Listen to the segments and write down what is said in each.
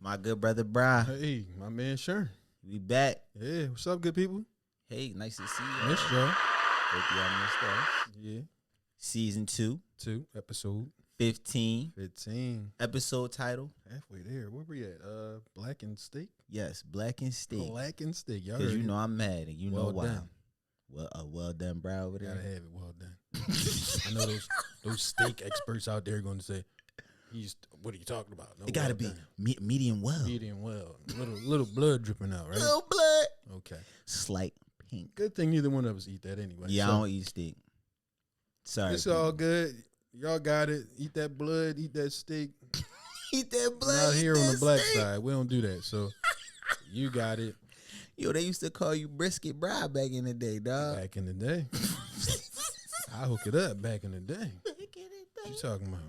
My good brother, Bri. Hey, my man, sure. We back. Yeah, what's up, good people? Hey, nice to see you. Missed y'all. Hope y'all missed us. Yeah. Season 2. Episode 15. 15. Episode title. Halfway there. Where we at? Blackened Steak? Yes, Blackened Steak. Blackened Steak. Y'all Because heard you it. know I'm mad and you Well know why. done. Well done, Bri, over there. Gotta have it well done. I know those steak experts out there going to say, what are you talking about? No, It gotta be medium well. medium well. Little blood dripping out, right? Little blood. Okay. Slight pink. Good thing neither one of us eat that anyway. Yeah, So, I don't eat steak. Sorry. it's all good. Y'all got it. Eat that blood. Eat that steak. Eat that blood. Not eat here on that the black steak. side. We don't do that. So you got it. Yo, they used to call you Brisket Bri back in the day, dog. Back in the day. I hook it up back in the day. What you talking about?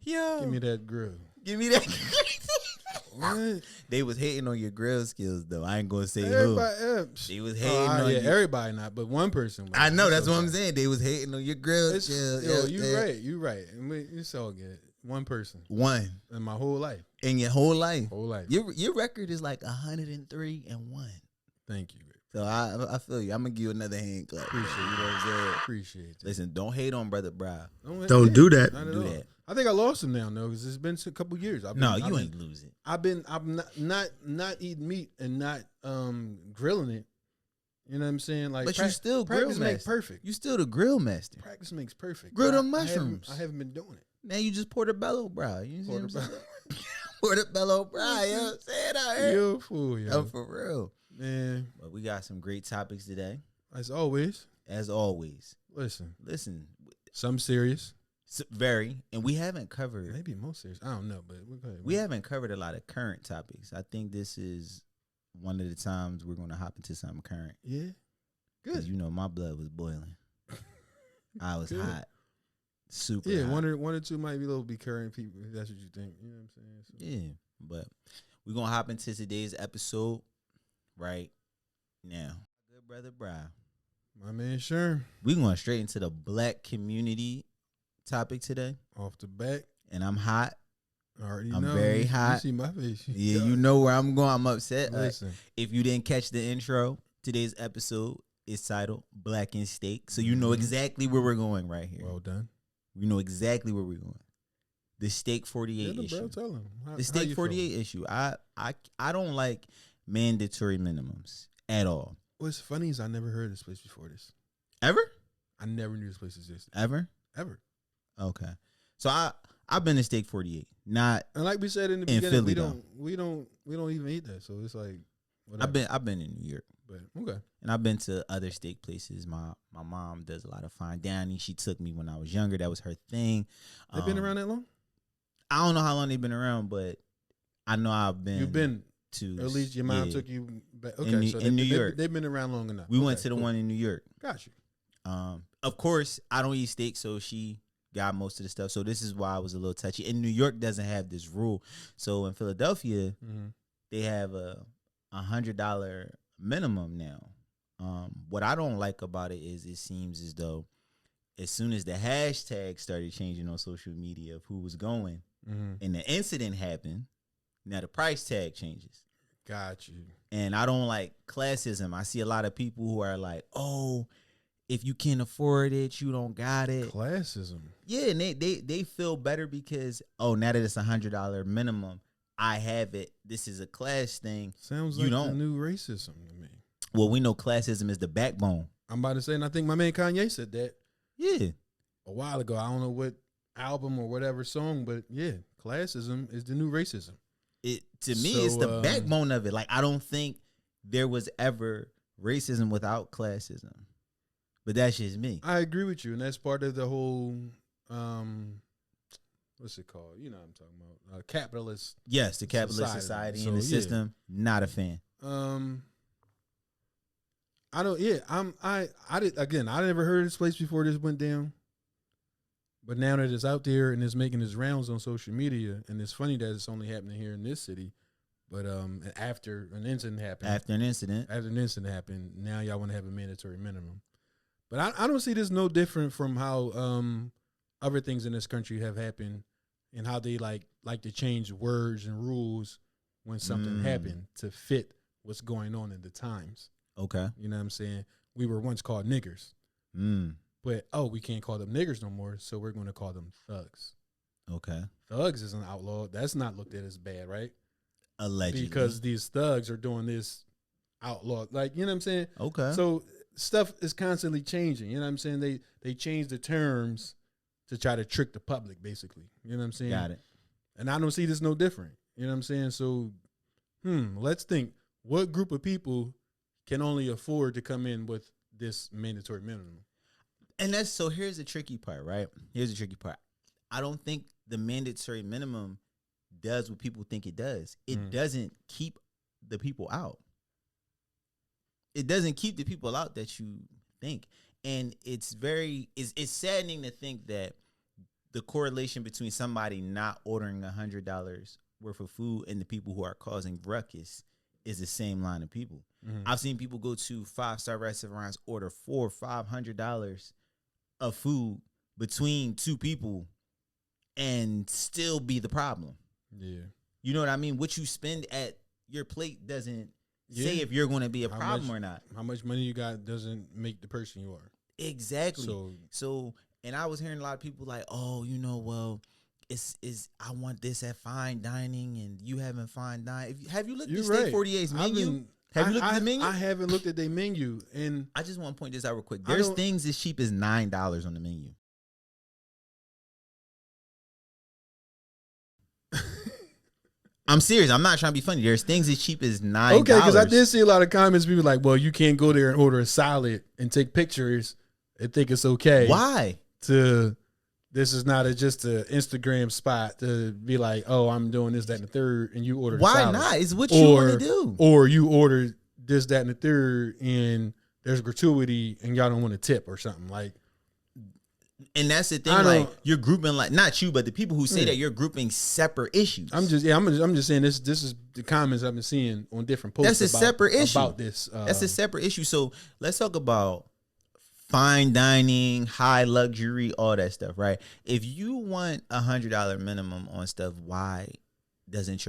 Yo. Give me that grill. Give me that. What? They was hating on your grill skills, though. I ain't gonna say Everybody, who. They was hating on you. everybody not, but one person. Was. I know, It's that's what I'm okay. saying. They was hating on your grill It's, skills. yo, Yeah. you right. It's all good. One person One in my whole life. in your whole life. Whole life. Your record is like 103-1. Thank you. Rick. So I feel you. I'm gonna give you another hand clap. Appreciate You know what I'm saying? Appreciate it. Listen, don't hate on brother Bri. Don't do that. Not at Do all. that. I think I lost him now, though, because it's been a couple years. You ain't losing. I'm not eating meat and not grilling it. You know what I'm saying? Like, But you still grill practice makes master. perfect. You still the grill master. Practice makes perfect. Grill But them I haven't- mushrooms. I haven't been doing it. Now you just portobello Bri. You see what I'm saying? Portobello Bri. You know what I'm saying out here? You're a fool, yo. Oh, for real. Man, But we got some great topics today, as always, as always. listen, Listen, some serious, very, and we haven't covered. maybe most serious. I don't know, but we're good. We haven't covered a lot of current topics. I think this is one of the times we're going to hop into something current. Yeah, Because good. you know my blood was boiling. I was Good. hot, super. Yeah, hot. one or two might be a little be current people. If that's what you think. You know what I'm saying? So, Yeah, but we're gonna hop into today's episode right now. Good brother Bri. my man, sure. We're going straight into the black community topic today, Off the back, and I'm hot. I already I'm know. very You hot. see my face. Yeah, you know where I'm going. I'm upset. Listen, If you didn't catch the intro, today's episode is titled Blackened Steak. So you know Mhm. exactly where we're going right here. well done. You know exactly where we're going. The Steak Yeah, 48 bro, issue. tell him. The Steak 48 issue. I don't like mandatory minimums at all. What's funny is I never heard of this place before this. Ever? I never knew this place existed. Ever? Ever. Okay. So I've been to Steak 48. Not And like we said in the In beginning, Philly, we don't even eat that. So it's like whatever. I've been in New York. But okay. And I've been to other steak places. My mom does a lot of fine dining. She took me when I was younger. That was her thing. They've been around that long? I don't know how long they've been around, but I know I've been. You've been, to. or at least your mom yeah. took you back. Okay, In so New York. They've been around long enough. We went Okay, to the cool. one in New York. Got you. Of course, I don't eat steak, so she got most of the stuff. So this is why I was a little touchy. And New York doesn't have this rule. So in Philadelphia, Mm-hmm. they have a $100 minimum now. What I don't like about it is it seems as though as soon as the hashtag started changing on social media of who was going Mm-hmm. and the incident happened, now the price tag changes. Got you. And I don't like classism. I see a lot of people who are like, oh, if you can't afford it, you don't got it. Classism. Yeah, and they feel better because, oh, now that it's $100 minimum, I have it. This is a class thing. Sounds You like don't. the new racism to me. Well, we know classism is the backbone. I'm about to say, and I think my man Kanye said that Yeah. a while ago. I don't know what album or whatever song, but yeah, classism is the new racism. To me, So, it's the backbone of it. Like, I don't think there was ever racism without classism. But that's just me. I agree with you, and that's part of the whole, what's it called? You know what I'm talking about. Capitalist. Yes, the capitalist Society. society and the So, yeah. system, not a fan. I don't. Yeah, I did again. I never heard of this place before this went down. But now that it's out there and it's making its rounds on social media, and it's funny that it's only happening here in this city. But after an incident happened, After an incident. now y'all want to have a mandatory minimum. But I don't see this no different from how other things in this country have happened, and how they like to change words and rules when something happened to fit what's going on in the times. Okay. You know what I'm saying? We were once called niggers. But, we can't call them niggers no more, so we're going to call them thugs. Okay. Thugs is an outlaw. That's not looked at as bad, right? Allegedly. Because these thugs are doing this outlaw. Like, you know what I'm saying? Okay. So stuff is constantly changing. You know what I'm saying? They change the terms to try to trick the public, basically. You know what I'm saying? Got it. And I don't see this no different. You know what I'm saying? So, let's think. What group of people can only afford to come in with this mandatory minimum? And here's the tricky part, right? Here's the tricky part. I don't think the mandatory minimum does what people think it does. It doesn't keep the people out. It doesn't keep the people out that you think. And it's saddening to think that the correlation between somebody not ordering $100 worth of food and the people who are causing ruckus is the same line of people. I've seen people go to 5-star restaurants, order $400 or $500 of food between two people and still be the problem. Yeah. You know what I mean? What you spend at your plate doesn't say if you're going to be a problem or not. How much money you got doesn't make the person you are. Exactly. So and I was hearing a lot of people like, oh, I want this at fine dining and you haven't fine dining. Have you looked at Steak 48's menu? Have you looked at the menu? I haven't looked at their menu, and I just want to point this out real quick. There's things as cheap as $9 on the menu. I'm serious. I'm not trying to be funny. There's things as cheap as $9. Okay, because I did see a lot of comments. People like, well, you can't go there and order a salad and take pictures and think it's okay. Why? This is not just an Instagram spot to be like, oh, I'm doing this, that, and the third, and you order. Why salad. not? It's what you want to do. Or you order this, that, and the third, and there's gratuity, and y'all don't want to tip or something like. And that's the thing. Like you're grouping, like not you, but the people who say that you're grouping separate issues. I'm just saying this. This is the comments I've been seeing on different posts. That's a separate issue about this. That's a separate issue. So let's talk about fine dining, high luxury, all that stuff, right? If you want $100 minimum on stuff, why doesn't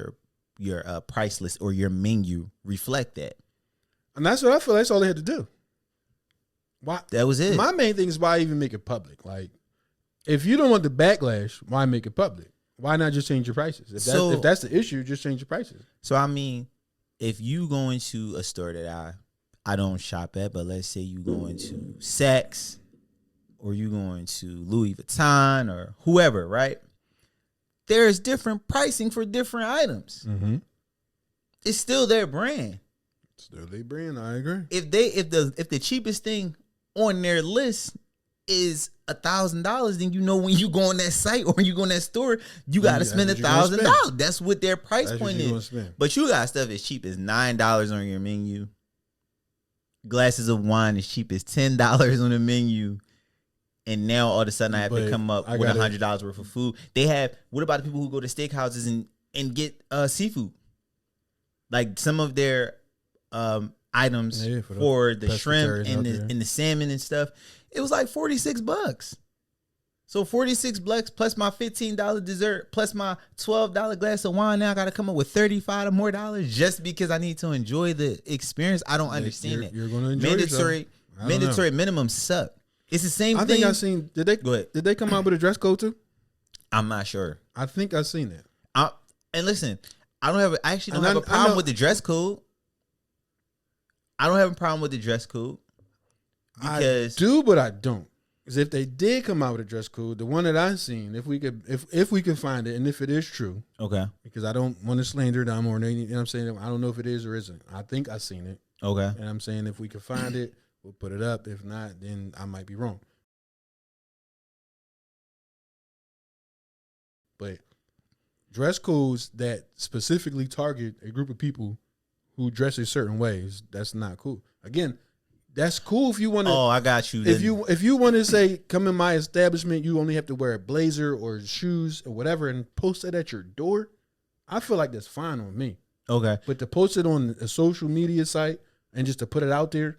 your price list or your menu reflect that? And that's what I feel. That's all they had to do. Why? That was it. My main thing is why even make it public? Like, if you don't want the backlash, why make it public? Why not just change your prices? If that's the issue, just change your prices. So I mean, if you go into a store that I don't shop at, but let's say you go into Saks or you going to Louis Vuitton or whoever, right? There's different pricing for different items. It's still their brand. Still their brand. I agree. If the cheapest thing on their list is $1,000, then when you go on that site or when you go in that store, you got to spend $1,000. That's what their price point is. But you got stuff as cheap as $9 on your menu. Glasses of wine as cheap as $10 on the menu. And now all of a sudden I have to come up with $100 worth of food. What about the people who go to steakhouses and get seafood? Like some of their items for the shrimp and the salmon and stuff, it was like $46. So $46 plus my $15 dessert plus my $12 glass of wine. Now I got to come up with $35 more just because I need to enjoy the experience. I don't understand that. You're going to enjoy mandatory minimums suck. It's the same thing. I think I seen. Did they come out with a dress code too? I'm not sure. I think I seen that. And listen, I actually don't have a problem with the dress code. I don't have a problem with the dress code. Because I do, but I don't. Because if they did come out with a dress code, the one that I seen, if we could find it, and if it is true, okay. Because I don't want to slander them or anything. You know what I'm saying? I don't know if it is or isn't. I think I seen it. Okay. And I'm saying if we could find it, we'll put it up. If not, then I might be wrong. But dress codes that specifically target a group of people who dress a certain ways, that's not cool. Again, that's cool if you want to. Oh, I got you. If you want to say, come in my establishment, you only have to wear a blazer or shoes or whatever and post it at your door, I feel like that's fine with me. Okay. But to post it on a social media site and just to put it out there,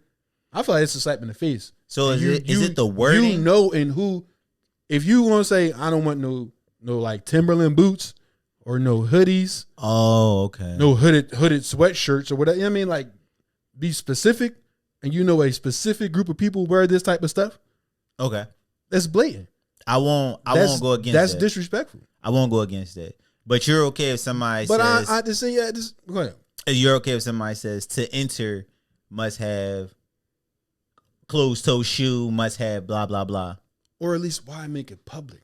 I feel like it's a slap in the face. So is it the wording? You know, and who, if you want to say, I don't want no like Timberland boots or no hoodies. Oh, okay. No hooded sweatshirts or whatever. You know what I mean, like, be specific, and a specific group of people wear this type of stuff. Okay. That's blatant. I won't go against that. That's disrespectful. I won't go against that. But you're okay if somebody says. But I just say, go ahead. You're okay if somebody says to enter must have closed toe shoe, must have blah blah blah. Or at least why make it public?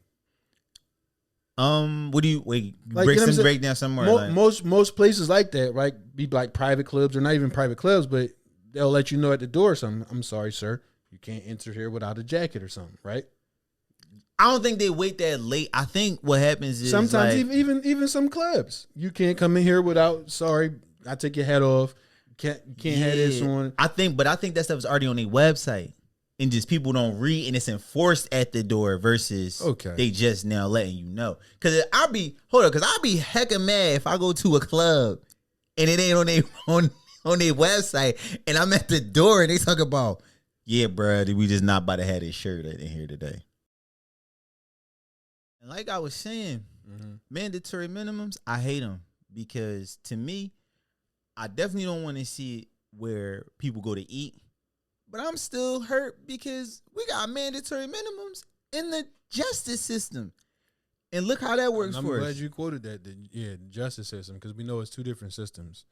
What do you like, break down somewhere? Most places like that, right? Be like private clubs or not even private clubs, but they'll let you know at the door or something. I'm sorry, sir, you can't enter here without a jacket or something, right? I don't think they wait that late. I think what happens is sometimes like, even some clubs, you can't come in here without. Sorry, I take your hat off. You can't have this on. I think that stuff is already on their website, and just people don't read, and it's enforced at the door versus they just now letting you know. Because I'll be hecka mad if I go to a club and it ain't on their website, and I'm at the door and they talk about, yeah, bro, we just not about to have this shirt in here today. And like I was saying, mandatory minimums, I hate them because to me, I definitely don't want to see it where people go to eat. But I'm still hurt because we got mandatory minimums in the justice system. And look how that works for us. I'm glad you quoted that. The justice system, because we know it's two different systems.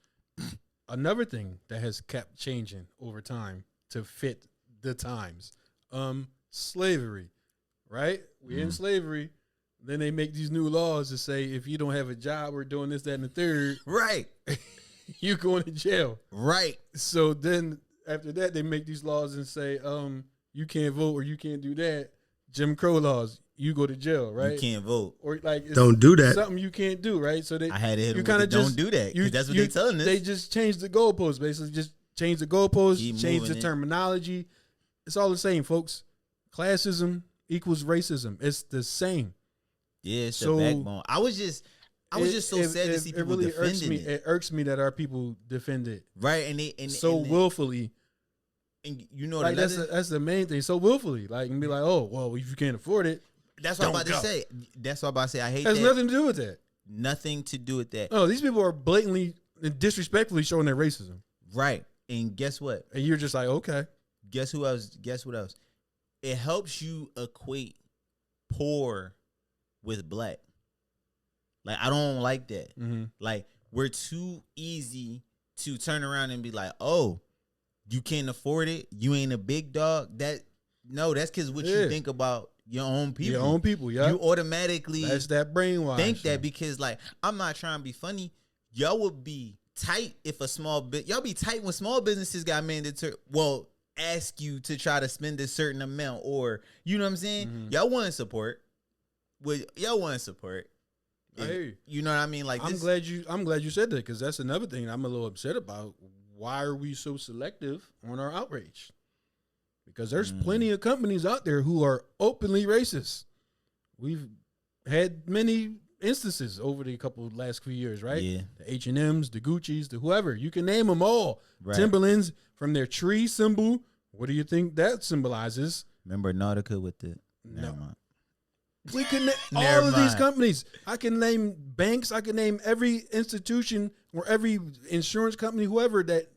Another thing that has kept changing over time to fit the times, slavery, right? We're in slavery. Then they make these new laws to say if you don't have a job or doing this, that, and the third, right, you going to jail. Right. So then after that, they make these laws and say, you can't vote or you can't do that. Jim Crow laws, you go to jail, right? You can't vote. Or like don't do that. Something you can't do, right? So I had to hit them with don't do that. That's what they're telling us. They just changed the goalposts, basically. Just change the goalposts, change the terminology. It's all the same, folks. Classism equals racism. It's the same. Yeah, it's the backbone. I was just so sad to see people defending it. It irks me that our people defend it, right? And so willfully. And you know, like that's the main thing. So willfully, like, and be like, oh, well, if you can't afford it, that's what I'm about to say. That's what I'm about to say. I hate that. Has nothing to do with that. Nothing to do with that. Oh, these people are blatantly and disrespectfully showing their racism. Right. And guess what? And you're just like, okay. Guess who else? Guess what else? It helps you equate poor with black. Like, I don't like that. Mm-hmm. Like, we're too easy to turn around and be like, oh, you can't afford it. You ain't a big dog. That's because what you think about your own people. Your own people, yeah. You automatically that's that brainwash. Think that because, like, I'm not trying to be funny. Y'all would be tight if y'all be tight when small businesses got mandatory. Well, ask you to try to spend a certain amount, or you know what I'm saying. Mm-hmm. Y'all want support. Y'all want support. I hear you. You know what I mean? Like, I'm glad you said that, because that's another thing I'm a little upset about. Why are we so selective on our outrage? Because there's plenty of companies out there who are openly racist. We've had many instances over the last few years, right? Yeah. The H&Ms, the Gucci's, the whoever. You can name them all. Right. Timberlands, from their tree symbol. What do you think that symbolizes? Remember Nautica with the... No. We can all of these companies. I can name banks. I can name every institution or every insurance company, whoever that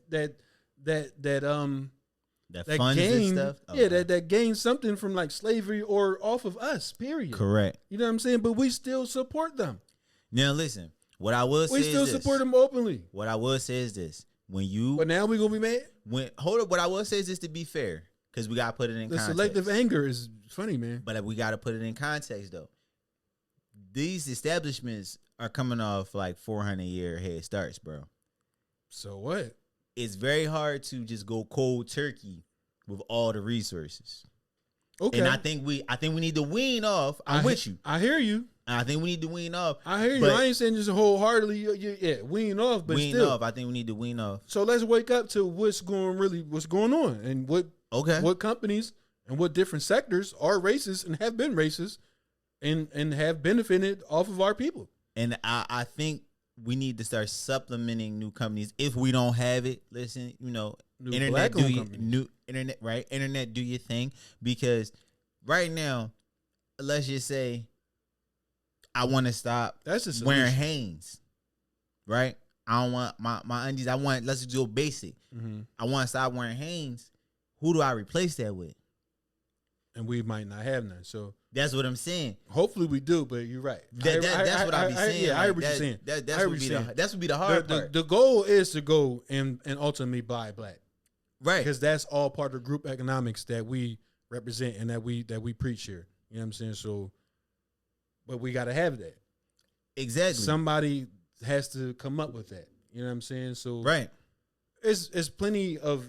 funds gained, and stuff. That gained something from like slavery or off of us. Period. Correct. You know what I'm saying? But we still support them. Now listen, what I will say we still is this. support them openly. What I will say is this: but now we gonna be mad. Hold up. What I will say is this, to be fair, because we gotta put it in context. Selective anger is funny, man. But we gotta put it in context, though. These establishments are coming off like 400-year head starts, bro. So what? It's very hard to just go cold turkey with all the resources. Okay. And I think we need to wean off. I'm with you. I hear you. And I think we need to wean off. I hear you. I ain't saying just wholeheartedly, wean off, but wean still. off. I think we need to wean off. So let's wake up to what's going on, and what companies and what different sectors are racist and have been racist and have benefited off of our people. And I think we need to start supplementing new companies if we don't have it. Listen, internet, internet, do your thing, because right now, let's just say, I want to stop That's the wearing solution. Hanes, right? I don't want my undies. Let's do a basic. Mm-hmm. I want to stop wearing Hanes. Who do I replace that with? And we might not have none. So that's what I'm saying. Hopefully we do, but you're right. That's what I be saying. Yeah, I hear what that, you're saying. That would be the hard part. The goal is to go and ultimately buy black, right? Because that's all part of group economics that we represent and that we preach here. You know what I'm saying? So, but we got to have that. Exactly. Somebody has to come up with that. You know what I'm saying? So, right. It's plenty of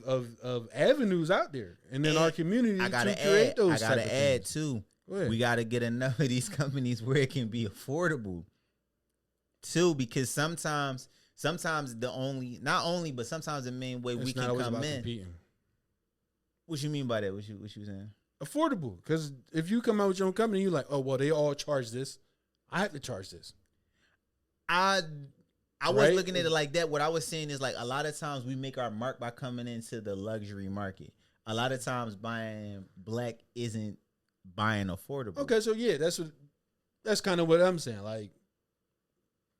avenues out there, and in our community I gotta to create those. I gotta add too. We gotta get enough of these companies where it can be affordable, too, because sometimes sometimes the main way we can come in. Competing. What you mean by that? What you saying? Affordable, because if you come out with your own company, you're like, oh well, they all charge this. I have to charge this. I was looking at it like that. What I was saying is like a lot of times we make our mark by coming into the luxury market. A lot of times buying black isn't buying affordable. Okay, so yeah, that's kind of what I'm saying. Like,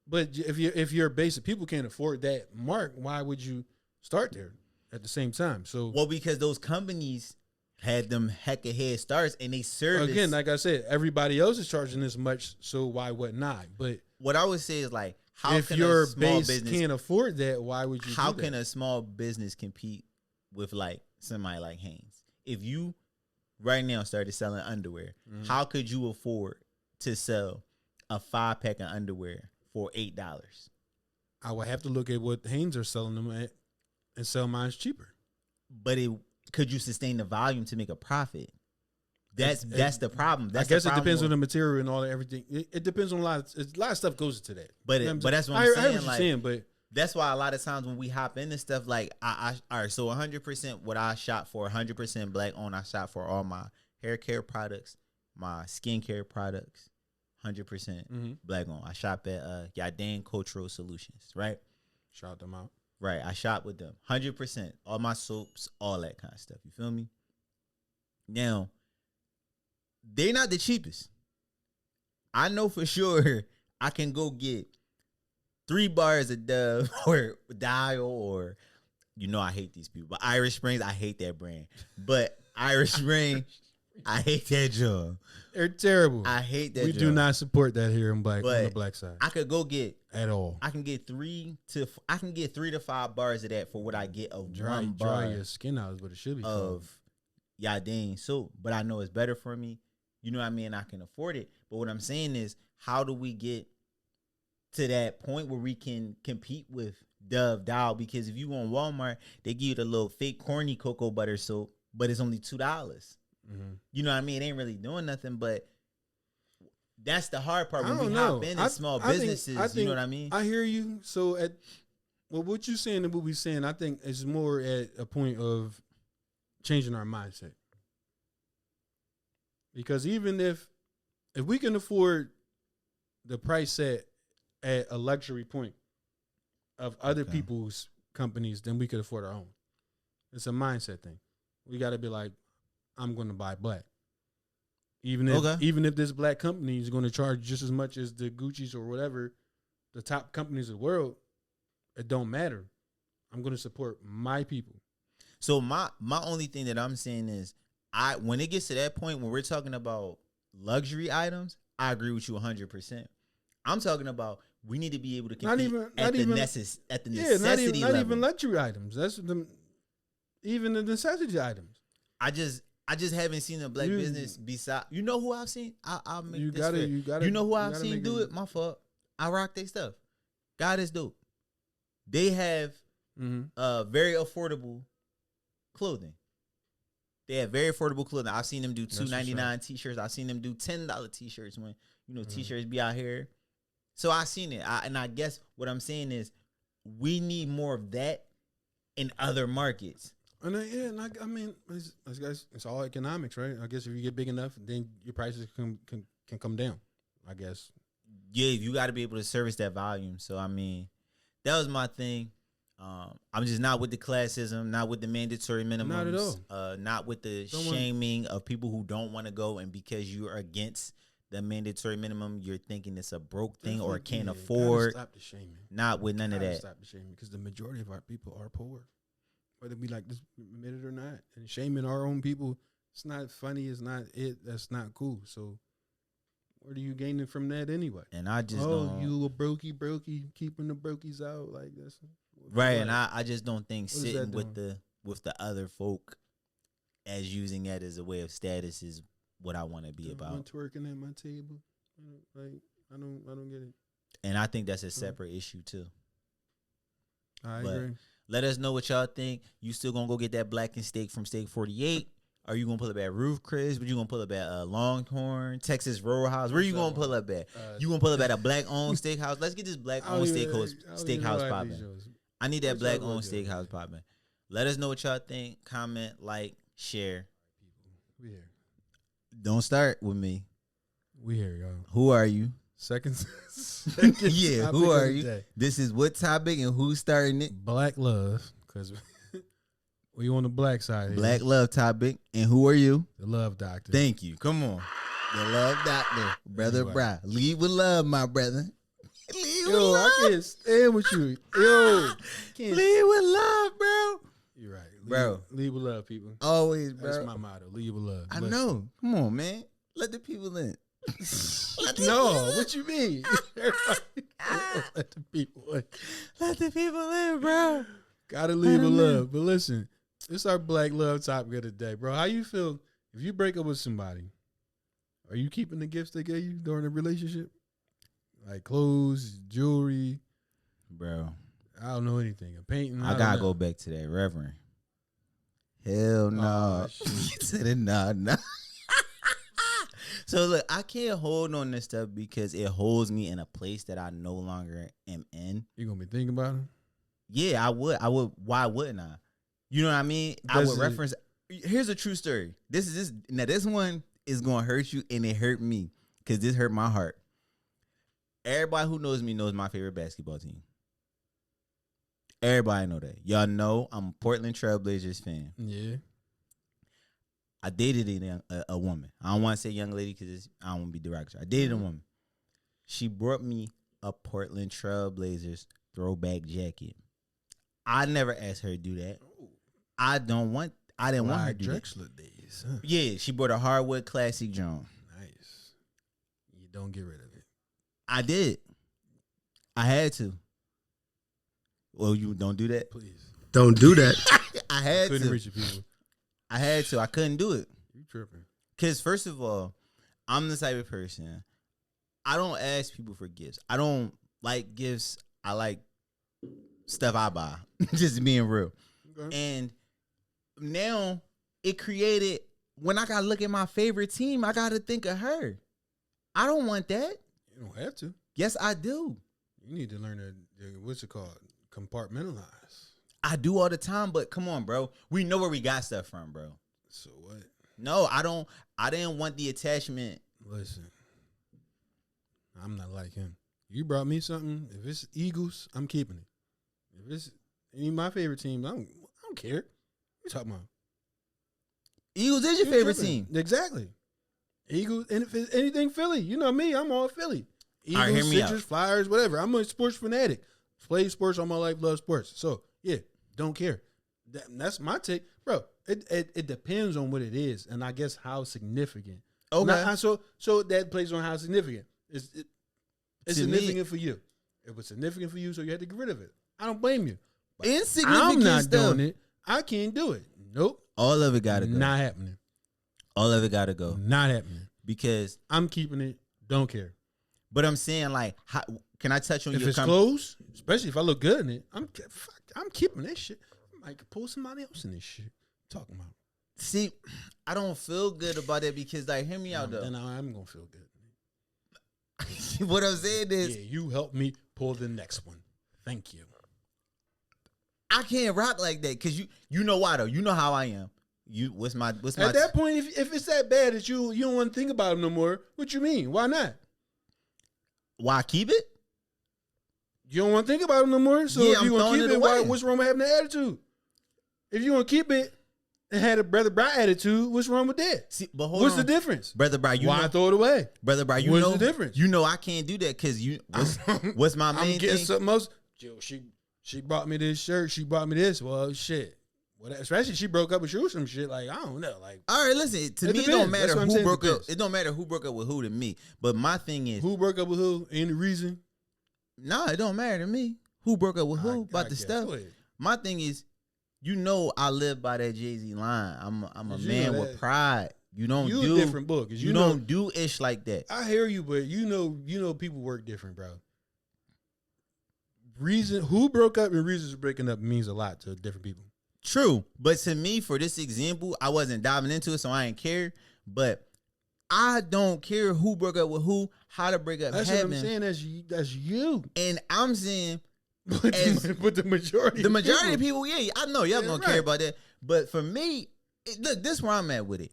but if you're basic, people can't afford that mark. Why would you start there at the same time? So because those companies had them heck of head starts and they service. Again, like I said, everybody else is charging this much, so why would not? But what I would say is like, how if can your a small base business can't afford that, why would you? How can a small business compete with like somebody like Hanes? If you right now started selling underwear, how could you afford to sell a 5-pack of underwear for $8? I would have to look at what Hanes are selling them at and sell mine cheaper. But could you sustain the volume to make a profit? That's the problem. I guess it depends on the material and all that, everything. It depends on a lot of stuff goes into that. But but that's what I'm saying. I heard what you're saying, but that's why a lot of times when we hop into stuff like all right, so 100% what I shop for, 100% black owned. I shop for all my hair care products, my skincare products, 100% black owned. I shop at Yadane Cultural Solutions, right? Shout them out. Right, I shop with them 100%. All my soaps, all that kind of stuff. You feel me? Now, they're not the cheapest. I know for sure I can go get 3 bars of Dove or Dial or, I hate these people. But Irish Springs, I hate that brand. But Irish Spring, I hate that job. They're terrible. I hate that We job. do not support that here on the black side. I could go get at all. I can get 3 to 5 bars of that for what I get of dry your skin out is what it should be of Yadane soap. But I know it's better for me. You know what I mean? I can afford it. But what I'm saying is, how do we get to that point where we can compete with Dove Dial? Because if you go on Walmart, they give you the little fake corny cocoa butter soap, but it's only $2. You know what I mean? It ain't really doing nothing, but that's the hard part when we hop into small businesses. You know what I mean? I hear you. So what you're saying and what we're saying, I think is more at a point of changing our mindset. Because even if we can afford the price set at a luxury point of other people's companies, then we could afford our own. It's a mindset thing. We got to be like, I'm going to buy black. Even if this black company is going to charge just as much as the Gucci's or whatever, the top companies of the world, it don't matter. I'm going to support my people. So my only thing that I'm saying is, when it gets to that point when we're talking about luxury items, I agree with you 100%. I'm talking about we need to be able to compete at the necessity level. Not even luxury items. That's even the necessity items. I just haven't seen a black business beside. You know who I've seen? I'll make you this gotta, fair. you gotta. You know who I've seen do it? My fault. I rock their stuff. God is dope. They have very affordable clothing. They have very affordable clothing. I've seen them do $2.99 t-shirts. I've seen them do $10 t-shirts when t-shirts be out here. So I've seen it. And I guess what I'm saying is we need more of that in other markets. And I mean, it's all economics, right? I guess if you get big enough, then your prices can come down, I guess. Yeah, you got to be able to service that volume. So, I mean, that was my thing. I'm just not with the classism, not with the mandatory minimums. Not at all. Not with the shaming of people who don't want to go, and because you are against the mandatory minimum, you're thinking it's a broke thing or can't Gotta afford. stop the shaming. Not with none of that. Stop the shaming because the majority of our people are poor, whether we like this admit it or not. And shaming our own people, it's not funny. It's not it. That's not cool. So, what are you gaining from that anyway? And I just you a brokey, keeping the brokies out like this. Right, and I just don't think sitting with the other folk as using that as a way of status is what I want to be about. I'm twerking at my table, like I don't get it. And I think that's a separate issue too. I agree. Let us know what y'all think. You still gonna go get that Blackened Steak from Steak 48? Are you gonna pull up at Roof Chris? What you gonna pull up at Longhorn, Texas Roadhouse? Where you gonna pull up at? You gonna pull up at a black-owned steakhouse? Let's get this black-owned steakhouse popping. I need that black-owned steakhouse popping. Let us know what y'all think. Comment, like, share. We here. Don't start with me. We here, y'all. Who are you? Second yeah, who are you? This is what topic and who's starting it? Black love, because we on the black side. Black love topic, and who are you? The love doctor. Thank you. Come on, the love doctor, brother. Anyway. Bra, lead with love, my brother. Lead with love. I can't stand with you. Yo, lead with love, bro. You're right, bro. Lead with love, people. Always, bro. That's my motto. Lead with love. I know. Come on, man. Let the people in. No, what you mean? Let the people in. Let the people in, bro. Gotta leave with love. But listen, this is our black love topic of the day, bro. How you feel if you break up with somebody? Are you keeping the gifts they gave you during the relationship? Like clothes, jewelry? Bro. I don't know anything. A painting? I gotta go back to that, Reverend. Hell no. No. So look, I can't hold on this stuff because it holds me in a place that I no longer am in. You gonna be thinking about it? Yeah, I would. Why wouldn't I? You know what I mean? I would reference. Here's a true story. This one is gonna hurt you, and it hurt me because this hurt my heart. Everybody who knows me knows my favorite basketball team. Everybody know that. Y'all know I'm a Portland Trail Blazers fan. Yeah. I dated a woman. I don't want to say young lady because I don't want to be derogatory. I dated a woman. She brought me a Portland Trail Blazers throwback jacket. I never asked her to do that. I didn't want her to do that. Drexler days. Huh? Yeah, she brought a hardwood classic John. Nice. You don't get rid of it. I did. I had to. Well, you don't do that? Please. Don't do that. I had Couldn't to. reach the people. I had to. I couldn't do it. You tripping. Because first of all, I'm the type of person, I don't ask people for gifts. I don't like gifts. I like stuff I buy. Just being real. Okay. And now it created, when I got to look at my favorite team, I got to think of her. I don't want that. You don't have to. Yes, I do. You need to learn to, what's it called? Compartmentalize. I do all the time, but come on, bro. We know where we got stuff from, bro. So what? No, I don't. I didn't want the attachment. Listen, I'm not like him. You brought me something. If it's Eagles, I'm keeping it. If it's any of my favorite teams, I don't care. What you talking about? Eagles is your favorite team. Exactly. Eagles, and if it's anything Philly, you know me, I'm all Philly. Eagles, right, hear me Citrus, out. Flyers, whatever. I'm a sports fanatic. Played sports all my life, love sports. So, yeah, don't care. That's my take. Bro, it depends on what it is, and I guess how significant. Okay. So that plays on how significant. It's significant for you. It was significant for you, so you had to get rid of it. I don't blame you. But Insignificant I'm not stuff. doing it. I can't do it. Nope. All of it gotta go. Not happening. All of it gotta go. Not happening. Because I'm keeping it. Don't care. But I'm saying, like, how, can I touch on if your it's clothes, especially if I look good in it, I'm keeping this shit. I might pull somebody else in this shit. Talking about. See, I don't feel good about it because, like, hear me out though. Then I'm gonna feel good. What I'm saying is, yeah, you help me pull the next one. Thank you. I can't rock like that because you know why though. You know how I am. What's my At that point, if it's that bad that you don't want to think about it no more, what you mean? Why not? Why keep it? You don't want to think about it no more. So Yeah, if you want to keep it, away. what's wrong with having that attitude? If you want to keep it, and had a Brother Bry attitude. What's wrong with that? See, but hold What's on. the difference? Brother Bry, Why throw it away? Brother Bry, What's the difference? You know I can't do that because what's my main I'm getting thing? something else. Yo, she brought me this shirt. She brought me this. Well, shit. Well, especially she broke up with you or some shit. Like, I don't know. Like, all right, listen. To me, it don't matter who broke up. It don't matter who broke up with who to me. But my thing is, who broke up with who? Any reason? No, it don't matter to me. Who broke up with who about the stuff? My thing is, I live by that Jay-Z line. I'm a man with pride. You don't do a different book. You don't do ish like that. I hear you, but you know people work different, bro. Reason who broke up and reasons for breaking up means a lot to different people. True, but to me, for this example, I wasn't diving into it, so I didn't care. But I don't care who broke up with who, how to break up. That's what I'm saying. That's you. And I'm saying, but the majority of people, yeah, I know y'all gonna care about that. But for me, look, this is where I'm at with it.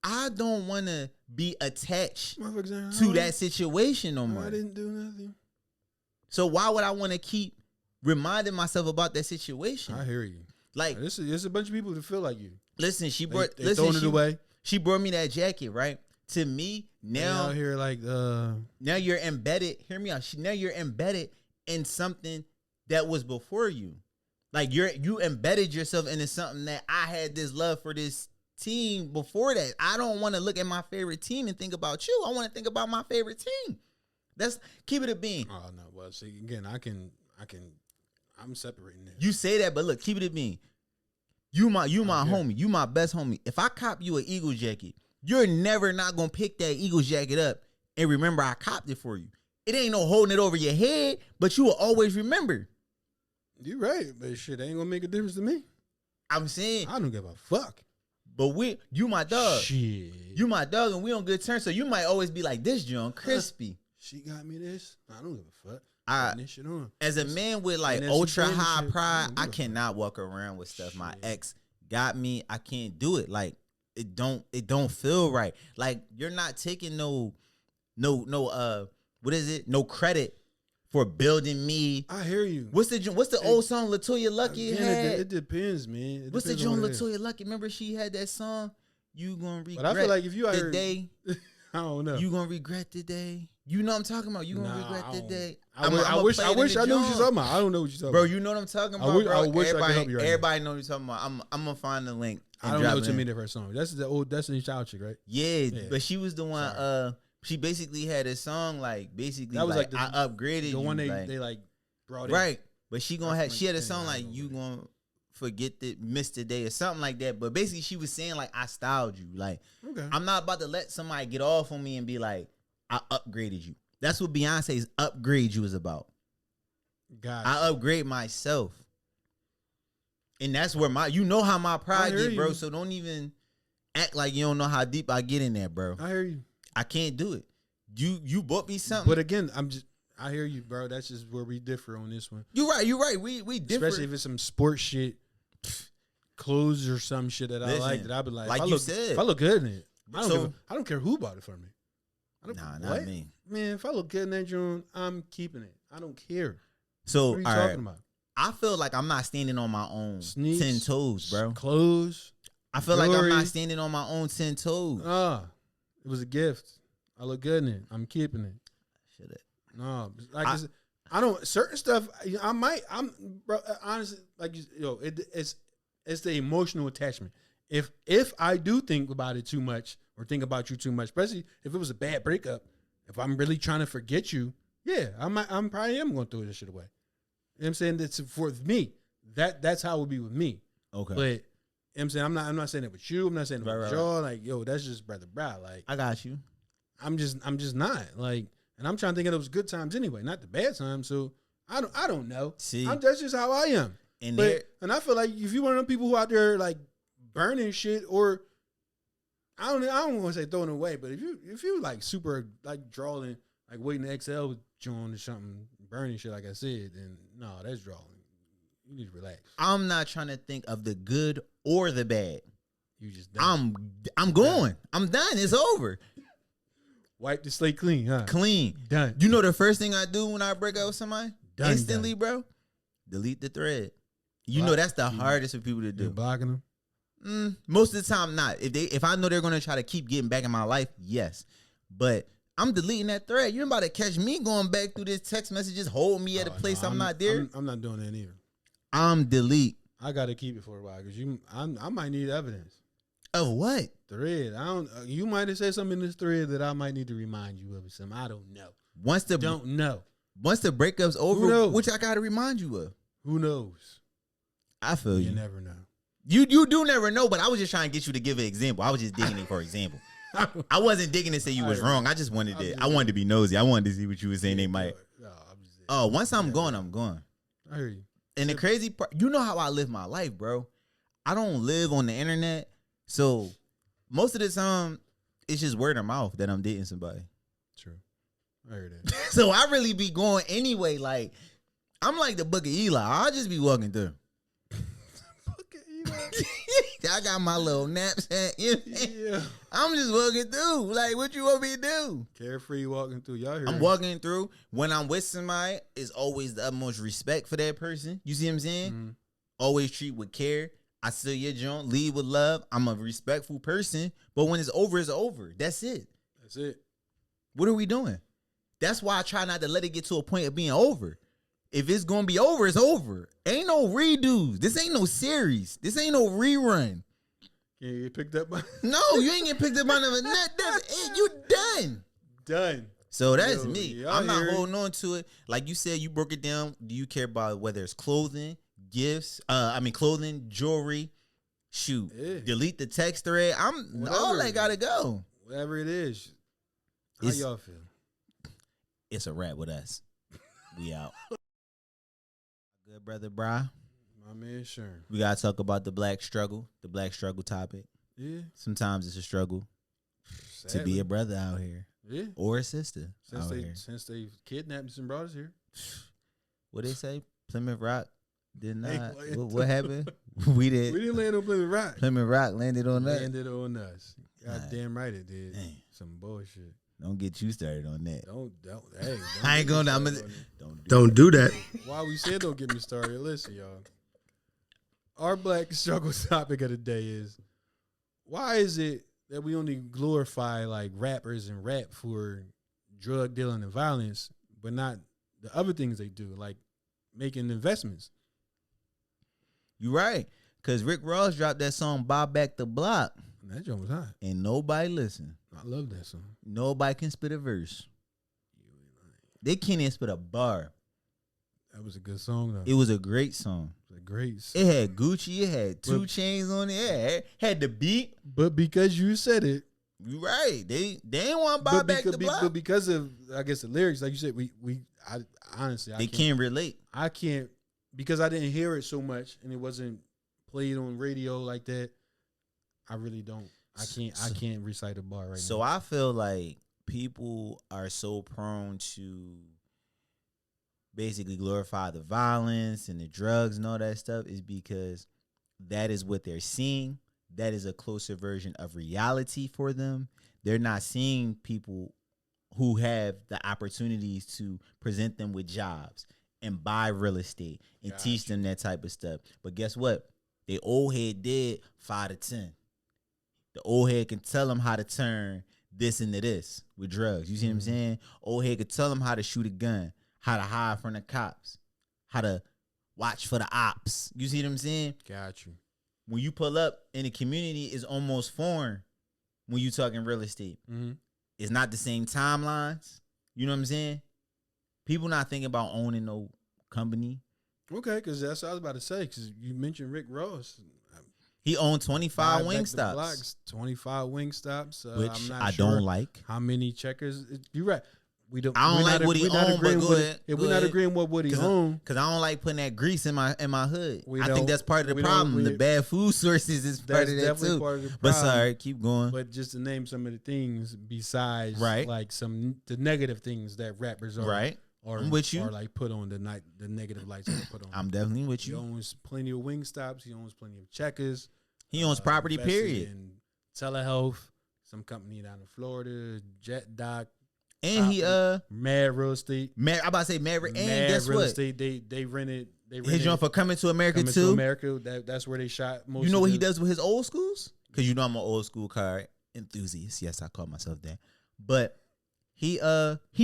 I don't want to be attached to that situation no more. I didn't do nothing. So why would I want to keep reminding myself about that situation? I hear you. Like, there's a bunch of people that feel like you. Listen, throwing it away. She brought me that jacket, right? To me, now out here like now you're embedded. Hear me out. Now you're embedded in something that was before you. Like you embedded yourself into something that I had this love for this team before that. I don't want to look at my favorite team and think about you. I want to think about my favorite team. That's keep it a bean. Oh no, well, see again, I'm separating this. You say that, but look, keep it a bean. You my homie. You my best homie. If I cop you an Eagles jacket, you're never not gonna pick that Eagles jacket up and remember I copped it for you. It ain't no holding it over your head, but you will always remember. You're right, but shit ain't gonna make a difference to me. I'm saying I don't give a fuck. But you my dog. Shit. You my dog, and we on good terms. So you might always be like, this John crispy. She got me this. I don't give a fuck. This shit on. As a man with like ultra high pride, I cannot walk around with stuff. Shit. My ex got me. I can't do it. Like it don't feel right. Like you're not taking no what is it? No credit for building me. I hear you. What's the old song Latoya Lucky had? It depends, man. What's the joint Latoya Lucky? Remember she had that song? You gonna regret but I feel like if you the day. I don't know. You gonna regret the day. You know what I'm talking about. You gonna regret the day. I wish I knew what you're talking about. I don't know what you're talking about. Bro, you know what I'm talking about, bro? I wish I could help you right everybody know what you're talking about. I'm gonna find the link. I don't know what you mean of her song. That's the old Destiny Child chick, right? Yeah, but she was the one. Sorry. She basically had a song like basically that was like I upgraded the one they brought in. Right, but she had a song like you gonna forget that miss the day or something like that. But basically she was saying like I styled you. Like I'm not about to let somebody get off on me and be like I upgraded you. That's what Beyonce's upgrade you is about. God, I upgrade myself. And that's where how my pride get, bro. So don't even act like you don't know how deep I get in there, bro. I hear you. I can't do it. You bought me something. But again, I hear you, bro. That's just where we differ on this one. You're right. We differ. Especially if it's some sports shit, clothes or some shit that I like that I be like you said. If I look good in it, I don't care who bought it for me. Not me. Man, if I look good in that joint, I'm keeping it. I don't care. So what are you talking about? I feel like I'm not standing on my own 10 toes, bro. Clothes. I feel like I'm not standing on my own 10 toes. It was a gift. I look good in it. I'm keeping it. Should it? No, like I don't certain stuff. Bro, honestly, like it's the emotional attachment. If I do think about it too much or think about you too much, especially if it was a bad breakup, if I'm really trying to forget you, yeah, I'm probably going to throw this shit away. You know what I'm saying? That's for me. That's how it would be with me. Okay. But you know what I'm saying I'm not saying it with you. I'm not saying it with y'all. Like, yo, that's just brother. Like, I got you. I'm just not like, and I'm trying to think of those good times anyway, not the bad times. So I don't know. See, that's just how I am. And I feel like if you one of them people who out there like burning shit, or I don't want to say throwing it away, but if you like super like drawing, like waiting to exhale joint or something, burning shit, like I said, then no, that's drawing. You need to relax. I'm not trying to think of the good or the bad. You just done. I'm going. I'm done. It's over. Wipe the slate clean, huh? Clean. Done. You know the first thing I do when I break up with somebody? Done, instantly, bro? Delete the thread. You know that's the hardest for people to do. You're blocking them? Most of the time, not. If I know they're gonna try to keep getting back in my life, yes. But I'm deleting that thread. You're about to catch me going back through this text messages, hold me at a place I'm not there. I'm not doing that either. I'm delete. I gotta keep it for a while because I might need evidence. Of what? Thread. You might have said something in this thread that I might need to remind you of something. I don't know. Don't know. Once the breakup's over, which I gotta remind you of. Who knows? I feel you. You never know. You do never know, but I was just trying to get you to give an example. I was just digging it for example. I wasn't digging to say you was wrong. I just wanted to. I wanted to be nosy. I wanted to see what you were saying. They might. Once I'm going, I'm going. I hear you. And the crazy part, you know how I live my life, bro. I don't live on the internet, so most of the time it's just word of mouth that I'm dating somebody. True. I heard that. So I really be going anyway. Like I'm like the Book of Eli. I'll just be walking through. I got my little knapsack. Yeah. I'm just walking through. Like, what you want me to do? Carefree walking through. Y'all hear I'm walking through. When I'm with somebody, it's always the utmost respect for that person. You see what I'm saying? Mm-hmm. Always treat with care. I steal your joint. Lead with love. I'm a respectful person. But when it's over, it's over. That's it. That's it. What are we doing? That's why I try not to let it get to a point of being over. If it's gonna be over, it's over. Ain't no redos. This ain't no series. This ain't no rerun. You get picked up by? No, you ain't get picked up by nothing. That's it. You done. Done. So that's me. I'm not holding on to it. Like you said, you broke it down. Do you care about whether it's clothing, gifts? Clothing, jewelry. Shoot, delete the text thread. All that gotta go. Whatever it is. How y'all feel? It's a wrap with us. We out. Good brother, Bri. My man, sure. We gotta talk about the black struggle topic. Yeah. Sometimes it's a struggle to be a brother out here. Yeah. Or a sister since they kidnapped us and brought us here. What they say? Plymouth Rock did not. What happened? We didn't land on Plymouth Rock. Plymouth Rock landed on us. God damn right it did. Dang. Some bullshit. Don't get you started on that. Don't I ain't gonna. Don't do that. Why we said don't get me started? Listen, y'all. Our black struggle topic of the day is: why is it that we only glorify like rappers and rap for drug dealing and violence, but not the other things they do, like making investments? You right, cause Rick Ross dropped that song "Buy Back the Block." That joint was hot. And nobody listened. I love that song. Nobody can spit a verse. They can't even spit a bar. That was a good song, though. It was a great song. It was a great song. It had Gucci. It had 2 Chainz on it. It had the beat. But because you said it. You right. They ain't want to buy back the block. But because of, I guess, the lyrics, like you said, I honestly, they can't relate. I can't, because I didn't hear it so much and it wasn't played on radio like that. I really don't. I can't recite a bar right now. So I feel like people are so prone to basically glorify the violence and the drugs and all that stuff is because that is what they're seeing. That is a closer version of reality for them. They're not seeing people who have the opportunities to present them with jobs and buy real estate and teach them that type of stuff. But guess what? The old head did 5 to 10. The old head can tell them how to turn this into this with drugs. You see what I'm saying? Old head could tell them how to shoot a gun, how to hide from the cops, how to watch for the ops. You see what I'm saying? Got you. When you pull up in the community, it's almost foreign when you talking real estate. Mm-hmm. It's not the same timelines. You know what I'm saying? People not thinking about owning no company. Okay, because that's what I was about to say. Because you mentioned Rick Ross. He owned 25 Wingstops. 25 Wingstops. Which I'm not I sure don't like. How many checkers? You're right. I don't like what he owned, but go ahead. If we're not agreeing with what he owned. Because I don't like putting that grease in my hood. I think that's part of the problem. The bad food sources is part of that too. Part of the problem. But sorry, keep going. But just to name some of the things besides like the negative things that rappers are. Right. I'm with you. Or like put on the negative lights that put on. I'm definitely with you. He owns plenty of Wingstops. He owns plenty of checkers. He owns property, period. In telehealth, some company down in Florida, Jet Doc. And he Mad Real Estate. I'm about to say Mad and Mad guess Real what? Estate. They rented His joint for Coming to America Coming too. to America. That's where they shot most. You know of what he his- does with his old schools? Because you know I'm an old school car enthusiast. Yes, I call myself that. But he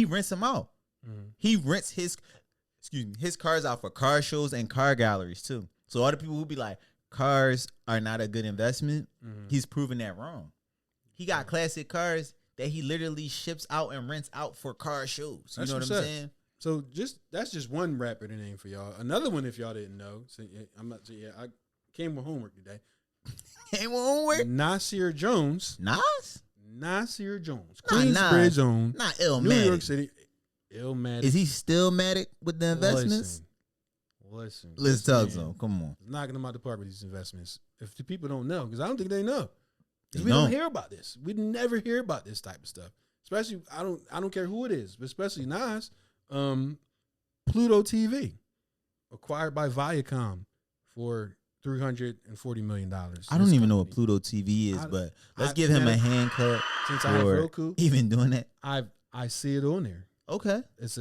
rents them out. Mhm. He rents his cars out for car shows and car galleries too. So all the people who be like, cars are not a good investment, he's proven that wrong. He got classic cars that he literally ships out and rents out for car shows. You know what I'm saying? So that's just one rapper to name for y'all. Another one, if y'all didn't know, so I came with homework today. Came with homework. Nasir Jones. Nasir Jones, Queensbridge owned, not New Illmatic. York City. Illmatic. Is he still Matic with the investments? Listen. Let's talk some. Come on. Knocking them out the park with these investments. If the people don't know, because I don't think they know. They We don't don't. hear about this. We never hear about this type of stuff. Especially, I don't care who it is, but especially Nas. Pluto TV, acquired by Viacom for $340 million. I don't even know what Pluto TV is, but let's give him a hand clap Since I have for Roku, even doing that. I see it on there. Okay. It's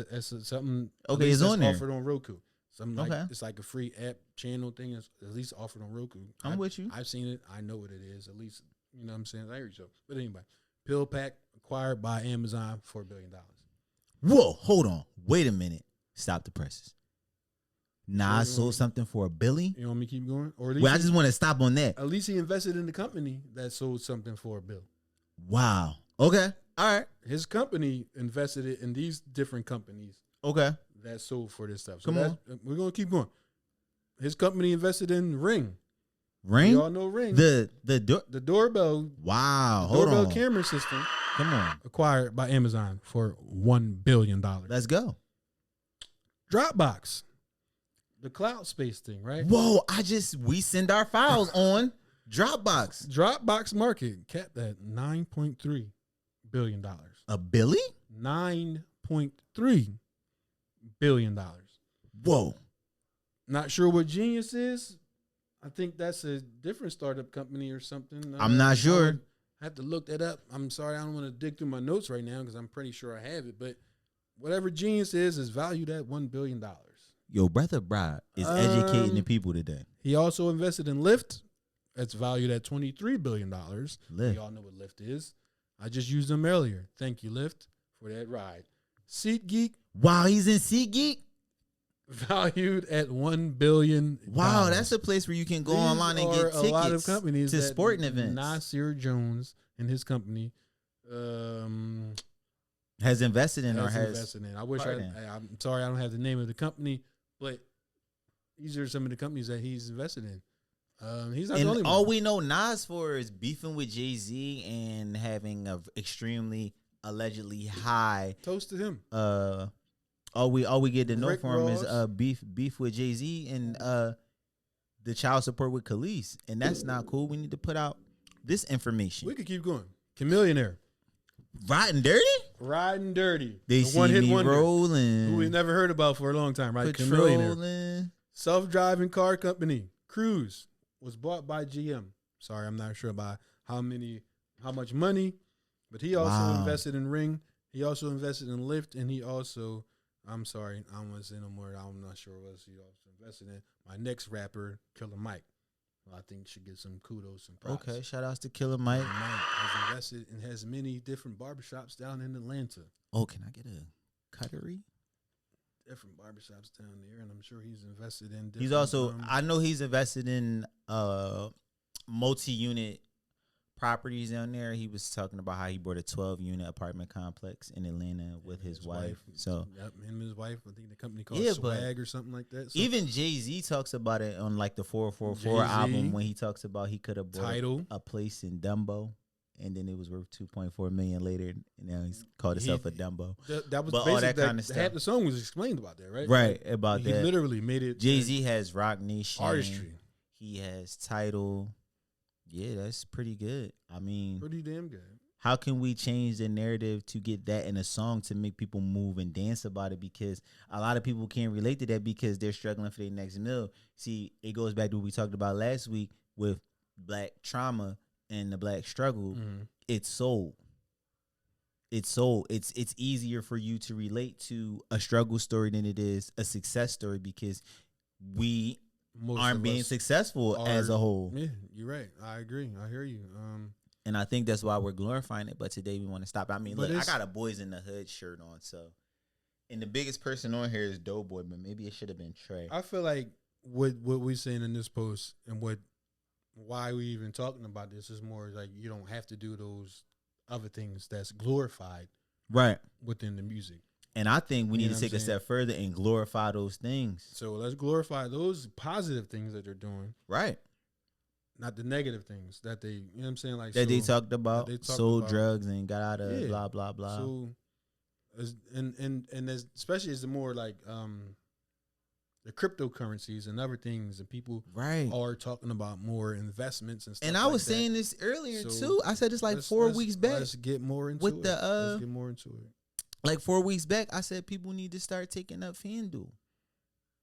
something. Okay, at least it's on there. offered on Roku. Something like Okay. it's like a free app channel thing. It's at least offered on Roku. I'm with you. I've seen it. I know what it is. At least you know what I'm saying. I hear you. So, but anyway, Pill Pack acquired by Amazon for $1 billion. Whoa, hold on. Wait a minute. Stop the presses. Nas sold something for $1 billion? You want me to keep going? Or at least Well, I just want to stop on that. at least he invested in the company that sold something for $1 billion. Wow. Okay. All right. His company invested it in these different companies Okay. that sold for this stuff. So Come on. we're gonna keep going. His company invested in Ring. Ring? We all know Ring. The doorbell. wow. The Hold doorbell on. camera system Come on. acquired by Amazon for $1 billion. Let's go. Dropbox, the cloud space thing, right? Whoa. We send our files on Dropbox. Dropbox market capped at $9.3 billion. $1 billion? $9.3 billion. Whoa. Not sure what Genius is. I think that's a different startup company or something. I'm not sure. I have to look that up. I'm sorry, I don't want to dig through my notes right now because I'm pretty sure I have it. But whatever Genius is valued at $1 billion. Yo, Brother Bride is educating the people today. He also invested in Lyft. That's valued at $23 billion. Lyft. We all know what Lyft is. I just used them earlier. Thank you, Lyft, for that ride. SeatGeek. Wow, he's in SeatGeek? Valued at $1 billion. Wow, that's a place where you can go online and get tickets a lot of companies to that sporting events. Nasir Jones and his company Has invested in or has invested in. I wish part in. I'm sorry I don't have the name of the company, but these are some of the companies that he's invested in. He's not the only And one. all we know Nas for is beefing with Jay-Z and having a extremely allegedly high Toast to him. all we get to know Rick from Ross. is beef with Jay-Z and the child support with Khalees, and that's not cool. We need to put out this information. We could keep going. Chameleonaire. Riding dirty? Riding dirty. They The see one-hit me wonder, rolling. who we never heard about for a long time, right? Chameleonaire. Patrolling. Self-driving car company. Cruise was bought by GM. Sorry, I'm not sure by how much money, but he also invested in Ring. He also invested in Lyft, and he also, I'm sorry, I don't want to say no more. I'm not sure what else he also invested in. My next rapper, Killer Mike, who I think should get some kudos and props. Okay, shout outs to Killer Mike. Killer Mike has invested and has many different barbershops down in Atlanta. Oh, can I get a cuttery? Different barbershops down there, and I'm sure he's invested in different. He's also, I know he's invested in multi-unit properties down there. He was talking about how he bought a 12-unit apartment complex in Atlanta with his wife. So yep, him and his wife. I think the company called Yeah, but Swag or something like that. So even Jay-Z talks about it on like the 444 Jay-Z. album when he talks about he could have bought Tidal. a place in Dumbo, and then it was worth $2.4 million later, and now he's called himself a Dumbo. That was But all basically that kind of stuff. Half the song was explained about that, right? Right, Like, about he that. literally made it. Jay-Z has Rock Nation. Artistry. He has Tidal. Yeah, that's pretty good. I mean, Pretty damn good. how can we change the narrative to get that in a song to make people move and dance about it? Because a lot of people can't relate to that because they're struggling for their next meal. See, it goes back to what we talked about last week with black trauma and the black struggle. Mm-hmm. It's sold. It's sold. It's easier for you to relate to a struggle story than it is a success story because we Most aren't of being us successful as a whole. Yeah, you're right. I agree. I hear you. And I think that's why we're glorifying it. But today we want to stop. I mean, But look, I got a Boys in the Hood shirt on, so. And the biggest person on here is Doughboy, but maybe it should have been Trey. I feel like what we're saying in this post and why we even talking about this is more like you don't have to do those other things that's glorified Right. within the music. And I think we You need know to what I'm take a saying? step further and glorify those things. So let's glorify those positive things that they're doing, Right. not the negative things that they, you know what I'm saying? Like That they so- talked about, they talked sold about. drugs and got out of Yeah. blah, blah, blah. So, and as, especially as the more like the cryptocurrencies and other things, and people Right. are talking about more investments and stuff. And I like was that. saying this earlier So, too. I said this like Let's- 4 let's- weeks back. Let's get more into with it. the, Let's get more into it. Like 4 weeks back, I said people need to start taking up FanDuel.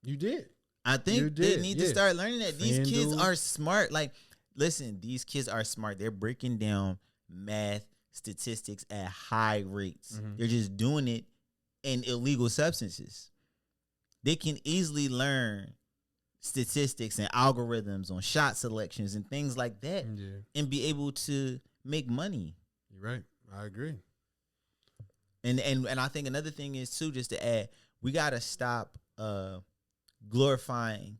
You did. I You think they did, need to yeah. start learning that these kids FanDuel. are smart. Like, listen, these kids are smart. They're breaking down math statistics at high rates. Mhm. They're just doing it in illegal substances. They can easily learn statistics and algorithms on shot selections and things like that Yeah, and be able to make money. you're right. I agree. And I think another thing is too, just to add, we gotta stop glorifying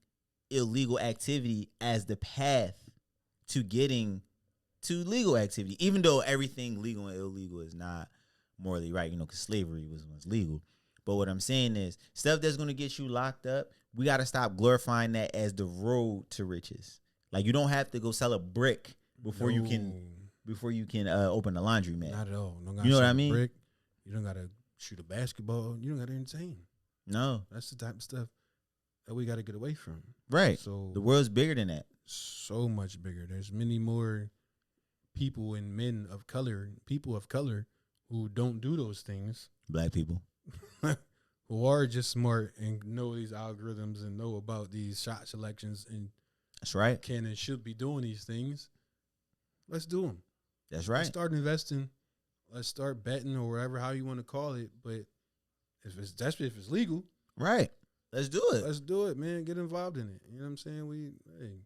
illegal activity as the path to getting to legal activity. Even though everything legal and illegal is not morally right, you know, because slavery was once legal. But what I'm saying is, stuff that's gonna get you locked up, we gotta stop glorifying that as the road to riches. Like, you don't have to go sell a brick before you can open a laundromat. Not at all. You know what I mean? Brick. You don't gotta shoot a basketball. You don't gotta entertain. No, That's the type of stuff that we gotta get away from. right. So The world's bigger than that. so much bigger. There's many more people and people of color who don't do those things, Black people. who are just smart and know these algorithms and know about these shot selections and That's right. can and should be doing these things. Let's do them. That's Let's right. start investing. Let's start betting or whatever, how you want to call it. But if it's legal, Right. Let's do it. let's do it, man. Get involved in it. You know what I'm saying? Like you said,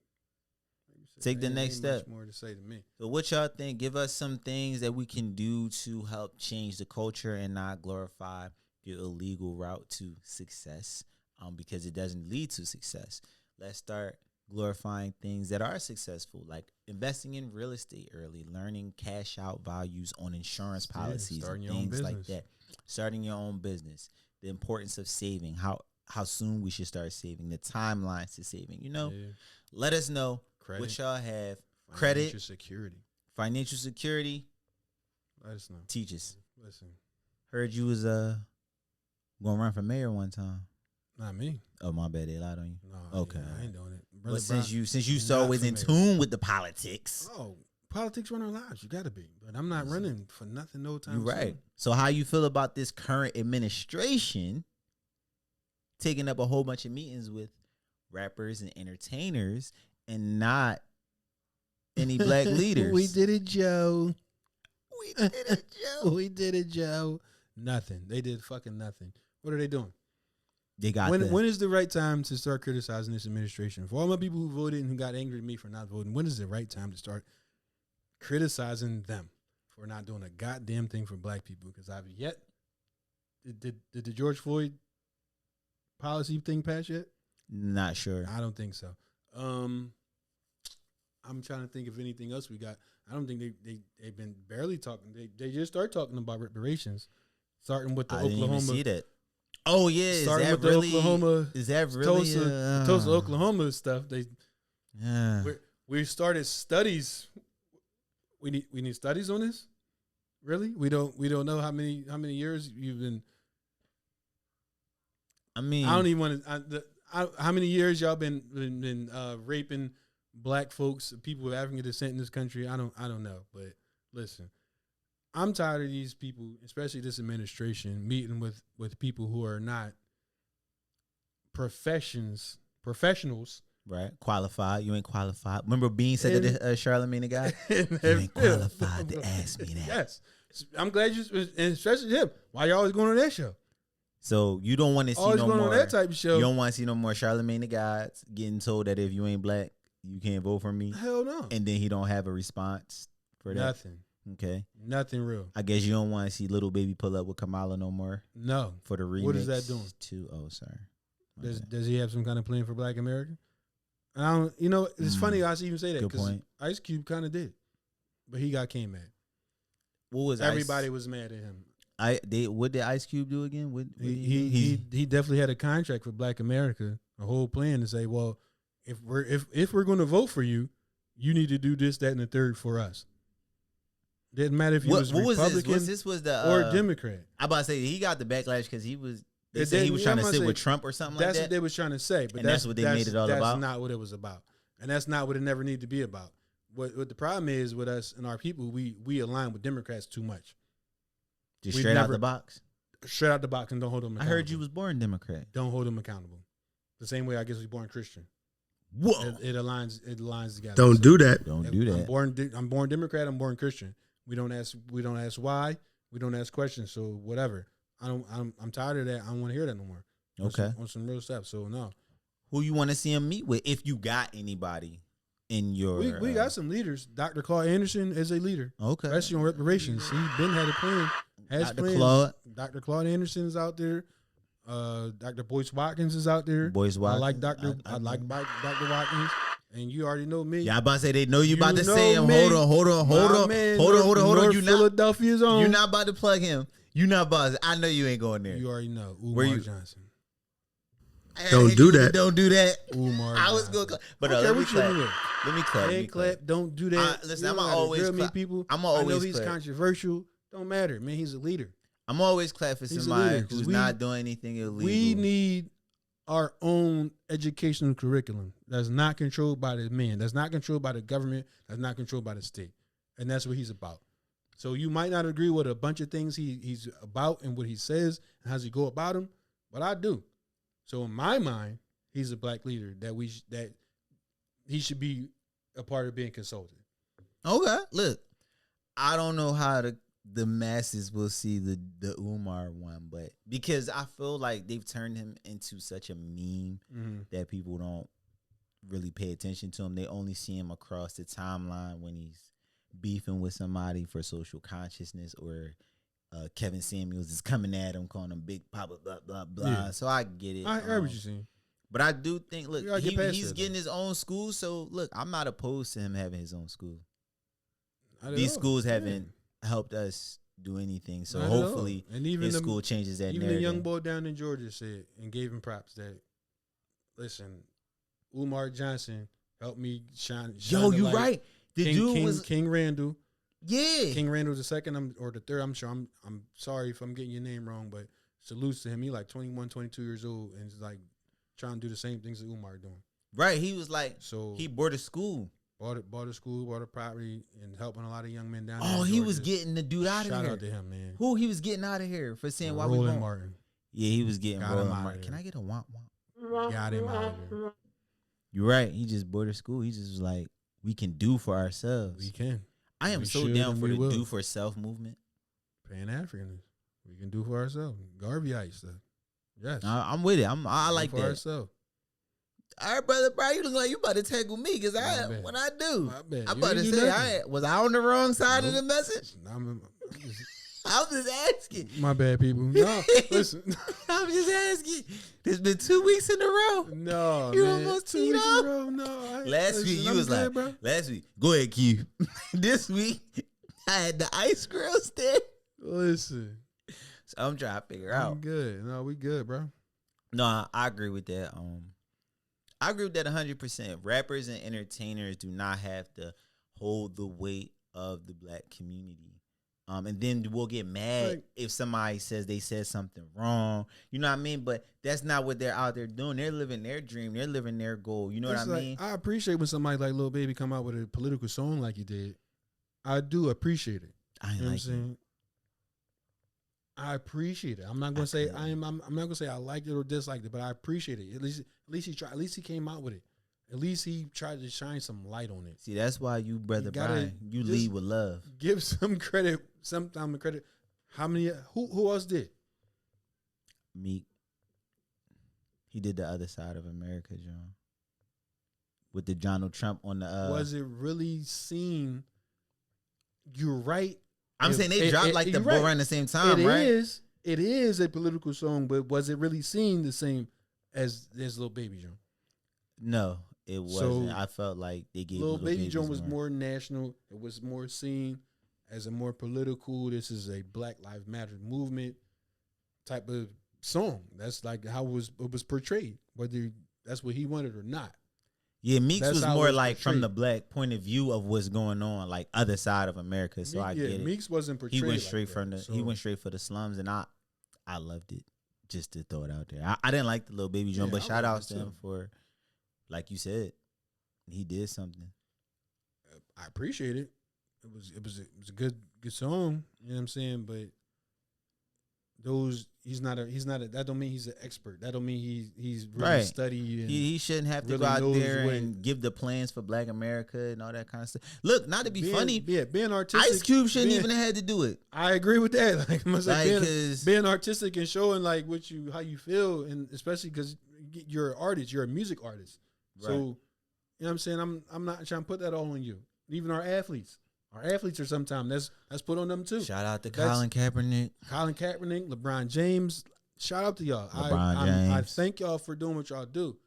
Take the ain't next much step. more to say to me. So what y'all think? Give us some things that we can do to help change the culture and not glorify the illegal route to success, because it doesn't lead to success. Let's start glorifying things that are successful, like investing in real estate early, learning cash out values on insurance policies, starting and your own things like business. that. Starting your own business, the importance of saving, how soon we should start saving, the timelines to saving. You know, Yeah. let us know Credit, what y'all have. financial Credit, security. financial security. Let us know. Teach us. Listen, Heard you was gonna run for mayor one time. not me. Oh, my bad, they lied on you. No. Okay. I ain't doing it. But Brother since Brown- you so not always for in mayor. tune with the politics, Oh, politics run our lives. You got to be. But I'm not Listen. running for nothing no time you're right. soon. So how you feel about this current administration taking up a whole bunch of meetings with rappers and entertainers and not any black leaders? We did it, Joe. We did it, Joe. We did it, Joe. Nothing. They did fucking nothing. What are they doing? They got When is the right time to start criticizing this administration? For all my people who voted and who got angry at me for not voting, when is the right time to start criticizing them for not doing a goddamn thing for black people? Because I've yet did the George Floyd policy thing pass yet? Not sure. I don't think so. I'm trying to think of anything else we got. I don't think they've been barely talking. They just start talking about reparations, starting with the I didn't even Oklahoma. see that. Oh yeah, is Starting that with the really? Oklahoma, Is that really Tulsa, Oklahoma stuff. Yeah. We started studies. We need studies on this. Really, we don't know how many years you've been. I mean, I don't even want to. How many years y'all been raping black folks, people of African descent in this country? I don't know. But listen, I'm tired of these people, especially this administration, meeting with people who are not professionals. right? Qualified. You ain't qualified. Remember Bean said that to Charlamagne the guy? You You ain't qualified to ask me that. Yes, I'm glad you, and especially him. Why y'all always going on that show? So you don't want to see Always no going more on that type of show. You don't want to see no more Charlemagne the God getting told that if you ain't black, you can't vote for me. Hell no. And then he don't have a response for that. Nothing. Okay. Nothing real. I guess you don't want to see Little Baby pull up with Kamala no more. No. For the remix. What is that doing? Does he have some kind of plan for Black America? I don't. You know, it's funny I even say that because Ice Cube kind of did, but he came mad. What was everybody was mad at him? What did Ice Cube do again? He definitely had a contract for Black America, a whole plan to say, well, if we're going to vote for you, you need to do this, that, and the third for us. Didn't matter if he was Republican or Democrat. I about to say he got the backlash because he was. They said he was trying to sit with Trump or something like that. That's what they was trying to say, but that's what they made it all about. That's not what it was about, and that's not what it never needed to be about. What the problem is with us and our people, we align with Democrats too much. Just straight out the box. Straight out the box, and don't hold them accountable. I heard you was born Democrat. Don't hold them accountable. The same way I guess we born Christian. Whoa! It aligns together. Don't do that. Don't do that. I'm born Democrat. I'm born Christian. We don't ask why. We don't ask questions. So whatever. I'm tired of that. I don't want to hear that no more. Okay. On some real stuff. So no. Who you want to see him meet with? If you got anybody in your, we got some leaders. Dr. Claude Anderson is a leader. Okay. Especially on reparations. He been had a plan. Dr. Claude Anderson is out there. Dr. Boyce Watkins is out there. Boyce Watkins. I like Dr. Watkins. And you already know me. Yeah, I about to say they know you about to say him. Hold on. Philadelphia's on. You're not about to plug him. You not about to. I know you ain't going there. You already know. Umar Johnson. Don't do that. Don't do that. Umar I was going to. But let me clap. Hey, clap. Don't do that. Listen, I'm always clap. People. I'm always I know he's controversial. Don't matter, man. He's a leader. I'm always clap for somebody who's not doing anything illegal. We need our own educational curriculum that's not controlled by the man, that's not controlled by the government, that's not controlled by the state. And that's what he's about. So you might not agree with a bunch of things he's about and what he says and how he go about them, but I do. So in my mind, he's a black leader that he should be a part of being consulted. Okay, look, I don't know how the masses will see the Umar one, but because I feel like they've turned him into such a meme that people don't really pay attention to him. They only see him across the timeline when he's beefing with somebody for social consciousness, or Kevin Samuels is coming at him, calling him Big Papa, blah, blah, blah. Yeah. So I get it. I heard what you're saying. But I do think, look, he's getting his own school. So, look, I'm not opposed to him having his own school. These schools haven't helped us do anything. So, hopefully, and even his school changes that narrative. Even the young boy down in Georgia said and gave him props that, listen, Umar Johnson helped me shine Yo, you right. The dude was King Randall. Yeah. King Randall's the second or the third. I'm sure. I'm sorry if I'm getting your name wrong, but salutes to him. He like 21, 22 years old and is like trying to do the same things that Umar doing. Right. He was like, so he bought a school. Bought a school, bought a property, and helping a lot of young men down there. Oh, he was getting the dude out of here. Shout out to him, man. Who he was getting out of here for saying why we Roland Martin. Yeah, he was getting Roland Martin. Can I get a womp womp? Got him out of here. You're right. He just bought a school. He just was like, we can do for ourselves. We can. I am so down for the do for self movement. Pan-Africanism. We can do for ourselves. Garveyite stuff. Yes. I'm with it. I like that. For ourselves. All right, brother, you look like you about to tackle me because when I do, I'm about to say, was I on the wrong side of the message? I'm just asking. My bad, people. No, listen. I'm just asking. It's been 2 weeks in a row. No, you man. almost 2 weeks in a row. No. Last week, you was like, bro. Last week, go ahead, Q. This week, I had the ice grill stick. Listen. So I'm trying to figure out. I'm good. No, we good, bro. No, I agree with that. I agree with that 100%. Rappers and entertainers do not have to hold the weight of the black community. And then we'll get mad if somebody says they said something wrong. You know what I mean? But that's not what they're out there doing. They're living their dream. They're living their goal. You know what I mean? I appreciate when somebody like Lil Baby come out with a political song like he did. I do appreciate it. I ain't you know what I'm saying? I appreciate it. I'm not gonna say I'm not gonna say I liked it or disliked it, but I appreciate it. At least he tried. At least he came out with it. At least he tried to shine some light on it. See, that's why you, brother Brian, you lead with love. Give some credit. Sometimes credit. How many? Who else did? Meek. He did the Other Side of America, John. With the Donald Trump on the. Was it really seen? You're right. I'm saying they dropped like the right. around the same time, right? It is a political song, but was it really seen the same as Lil Baby John? No, it wasn't. I felt like they gave Lil Baby John was more national. It was more seen as a more political. This is a Black Lives Matter movement type of song. That's like how it was portrayed, whether that's what he wanted or not. Yeah, Meeks was more like portrayed from the black point of view of what's going on, like Other Side of America. So I get it. Meeks wasn't portrayed. He went straight like he went straight for the slums, and I loved it. Just to throw it out there, I didn't like the Lil Baby John, but shout out to him for, like you said, he did something. I appreciate it. It was a good song. You know what I'm saying? But he's not that don't mean he's an expert. That don't mean he's really right. studied. He shouldn't have to really go out there and give the plans for Black America and all that kind of stuff. Look, not to be funny, being artistic. Ice Cube shouldn't even have had to do it. I agree with that. Like being artistic and showing like how you feel, and especially because you're an artist, you're a music artist. Right. So you know what I'm saying. I'm not trying to put that all on you. Even our athletes. Our athletes are sometimes that's put on them too. Shout out to Colin Kaepernick, LeBron James. Shout out to y'all. James. I thank y'all for doing what y'all do,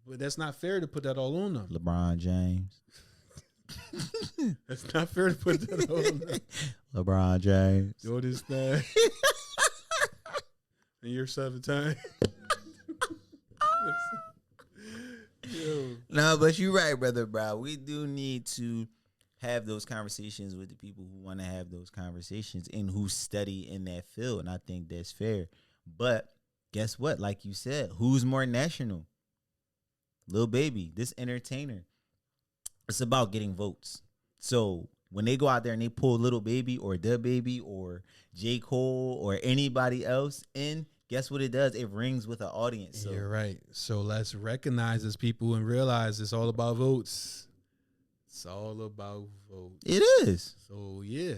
but that's not fair to put that all on them. LeBron James. That's not fair to put that all on them. LeBron James. Do this man. And you're 7 times. No, but you're right, brother, bro. We do need to have those conversations with the people who want to have those conversations and who study in that field. And I think that's fair. But guess what? Like you said, who's more national? Lil Baby, this entertainer. It's about getting votes. So when they go out there and they pull Lil Baby or Da Baby or J. Cole or anybody else in, guess what it does? It rings with an audience. So. You're right. So let's recognize as people and realize it's all about votes. It's all about votes. It is. So yeah,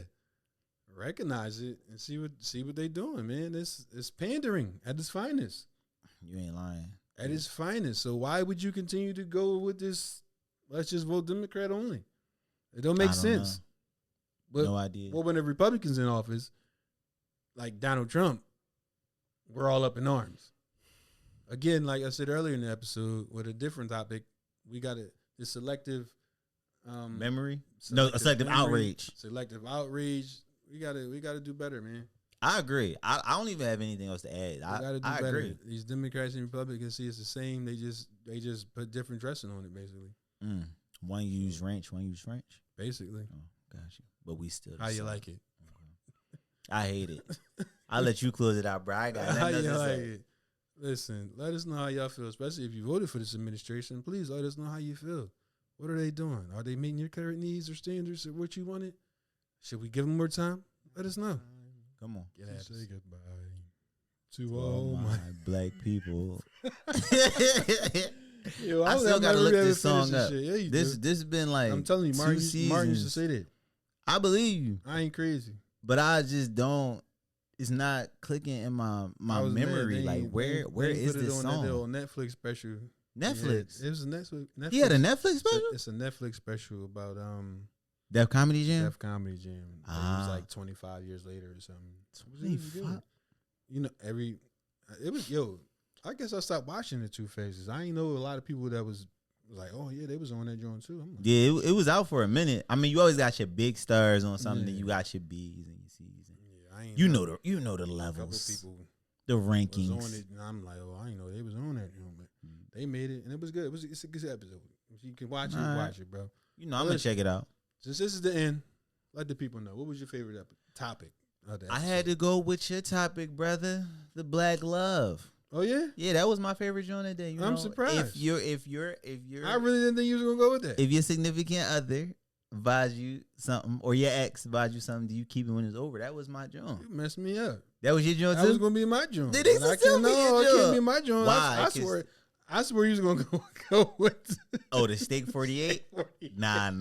recognize it and see what they doing, man. It's pandering at its finest. You ain't lying. At its finest. So why would you continue to go with this? Let's just vote Democrat only. It don't make sense. But, no idea. Well, when the Republicans in office, like Donald Trump, we're all up in arms. Again, like I said earlier in the episode, with a different topic, we got the selective. Memory? Selective outrage. Selective outrage. We gotta do better, man. I agree. I don't even have anything else to add. I agree. These Democrats and Republicans see it's the same. They just put different dressing on it, basically. One use ranch, one use French. Basically. Oh, got you. But we still. How you like it? Okay. I hate it. I'll let you close it out, bro. I got nothing else to say. It? Listen, let us know how y'all feel, especially if you voted for this administration. Please let us know how you feel. What are they doing? Are they meeting your current needs or standards of what you wanted? Should we give them more time? Let us know. Come on. Say goodbye to all my black people. Yo, I still gotta look this song up. Yeah, this has been like I'm telling you, Martin used to say that. I believe you. I ain't crazy, but I just don't. It's not clicking in my memory. Like where is this song? That Netflix special. Netflix. It was a Netflix. He had a Netflix special. It's a Netflix special about Def Comedy Jam. Def Comedy Jam. It was like 25 years later or something. 25. You know, it was I guess I stopped watching the Two Faces. I ain't know a lot of people that was like, oh yeah, they was on that joint too. I'm like, yeah, it was out for a minute. I mean, you always got your big stars on something, then you got your B's and your C's. Yeah, you know the levels, people the rankings. Was on it, and I'm like, oh, I didn't know they was on that joint, but they made it, and it was good. It's a good episode. If you can watch it, watch it, bro. You know, I'm gonna check it out. Since this is the end, let the people know. What was your favorite topic of the episode? I had to go with your topic, brother. The Black Love. Oh yeah, yeah, that was my favorite joint that day. I'm surprised. If you're, I really didn't think you was gonna go with that. If your significant other buys you something, or your ex buys you something, do you keep it when it's over? That was my joint. You messed me up. That was your joint too. That was gonna be my joint. Did it still be your joint? It can't be my joint. Why? I swear you was gonna go with. Oh, the Steak 48. Nah.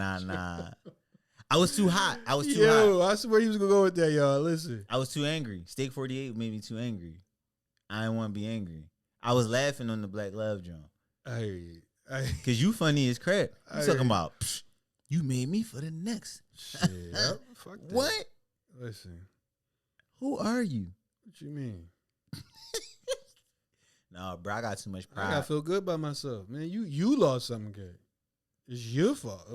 I was too hot. I swear you was gonna go with that, y'all. Listen, I was too angry. Steak 48 made me too angry. I didn't want to be angry. I was laughing on the Black Love John. Cause you funny as crap. You talking about you made me for the next. Shit. Yep, fuck that. What? Listen. Who are you? What you mean? No, bro, I got too much pride. I gotta feel good about myself, man. You lost something good. It's your fault.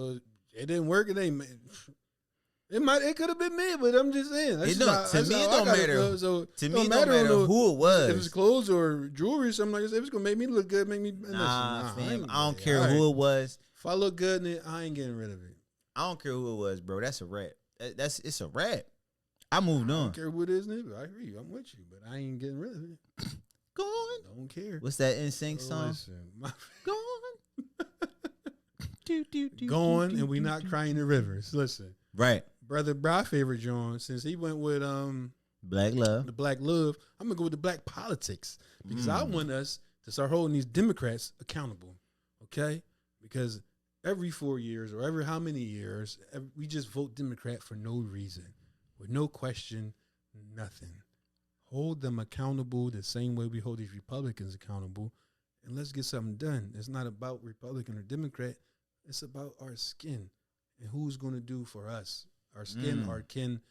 It didn't work. It ain't. It could have been me, but I'm just saying. To me, it don't matter. To me, it don't matter who it was. If it's clothes or jewelry or something like that, if it's gonna make me look good, make me. Nah, fam. I don't care who it was. If I look good in it, I ain't getting rid of it. I don't care who it was, bro. That's a wrap. It's a wrap. I moved on. I don't care who it is, nigga. I agree. I'm with you, but I ain't getting rid of it. Go on. Don't care. What's that NSYNC song? Go on. Going and we not crying the rivers. Listen. Right. Brother Bra favorite John, since he went with Black Love. The Black Love, I'm gonna go with the Black Politics. Because I want us to start holding these Democrats accountable. Okay? Because every 4 years or every how many years, we just vote Democrat for no reason. With no question, nothing. Hold them accountable the same way we hold these Republicans accountable, and let's get something done. It's not about Republican or Democrat. It's about our skin and who's going to do for us. Our skin, our kin,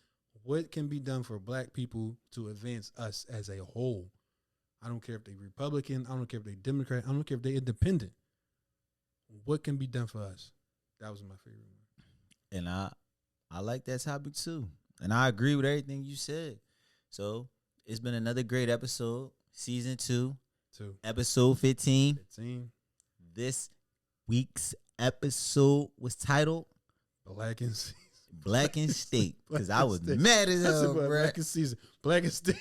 what can be done for black people to advance us as a whole. I don't care if they're Republican. I don't care if they're Democrat. I don't care if they're independent. What can be done for us? That was my favorite one. And I like that topic too. And I agree with everything you said. So it's been another great episode. Season 2. Episode 15. This week's episode was titled Blackened Steak. Because I was mad as hell, bro. Blackened Steak.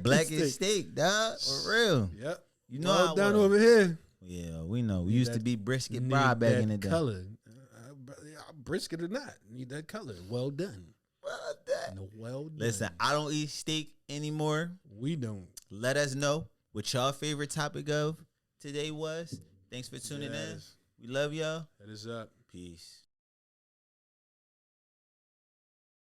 Blackened Steak, dog. For real. Yep. You know how down over here. Yeah, we know. We used to be brisket fry back in the day. Color. Brisket or not, need that color. Well done. Well done. Listen, I don't eat steak anymore. We don't. Let us know what y'all favorite topic of today was. Thanks for tuning in. We love y'all. That is up. Peace.